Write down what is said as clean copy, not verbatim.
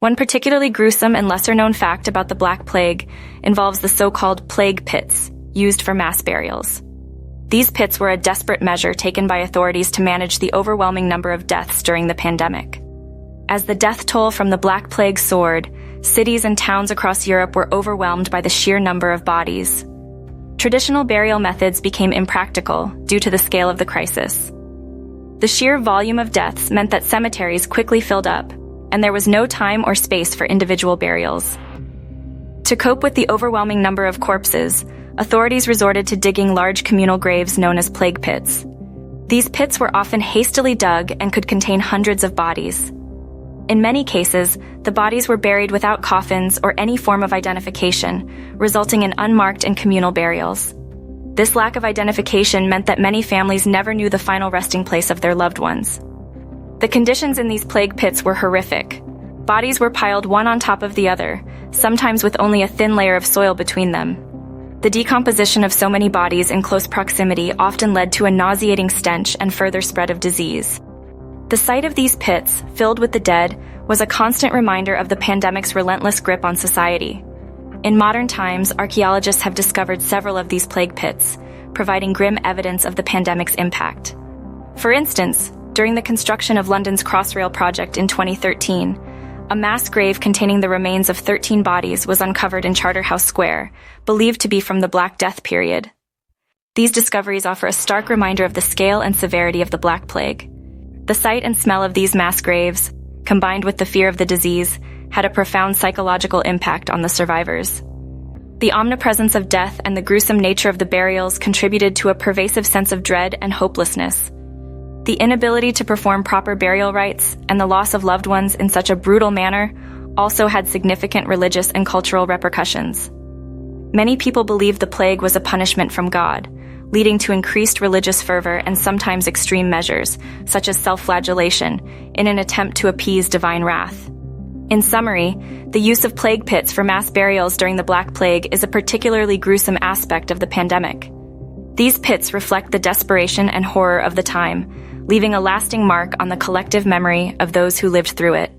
One particularly gruesome and lesser-known fact about the Black Plague involves the so-called plague pits, used for mass burials. These pits were a desperate measure taken by authorities to manage the overwhelming number of deaths during the pandemic. As the death toll from the Black Plague soared, cities and towns across Europe were overwhelmed by the sheer number of bodies. Traditional burial methods became impractical due to the scale of the crisis. The sheer volume of deaths meant that cemeteries quickly filled up, and there was no time or space for individual burials. To cope with the overwhelming number of corpses, authorities resorted to digging large communal graves known as plague pits. These pits were often hastily dug and could contain hundreds of bodies. In many cases, the bodies were buried without coffins or any form of identification, resulting in unmarked and communal burials. This lack of identification meant that many families never knew the final resting place of their loved ones. The conditions in these plague pits were horrific. Bodies were piled one on top of the other, sometimes with only a thin layer of soil between them. The decomposition of so many bodies in close proximity often led to a nauseating stench and further spread of disease. The sight of these pits, filled with the dead, was a constant reminder of the pandemic's relentless grip on society. In modern times, archaeologists have discovered several of these plague pits, providing grim evidence of the pandemic's impact. For instance, during the construction of London's Crossrail project in 2013, a mass grave containing the remains of 13 bodies was uncovered in Charterhouse Square, believed to be from the Black Death period. These discoveries offer a stark reminder of the scale and severity of the Black Plague. The sight and smell of these mass graves, combined with the fear of the disease, had a profound psychological impact on the survivors. The omnipresence of death and the gruesome nature of the burials contributed to a pervasive sense of dread and hopelessness. The inability to perform proper burial rites and the loss of loved ones in such a brutal manner also had significant religious and cultural repercussions. Many people believed the plague was a punishment from God, leading to increased religious fervor and sometimes extreme measures, such as self-flagellation, in an attempt to appease divine wrath. In summary, the use of plague pits for mass burials during the Black Plague is a particularly gruesome aspect of the pandemic. These pits reflect the desperation and horror of the time, leaving a lasting mark on the collective memory of those who lived through it.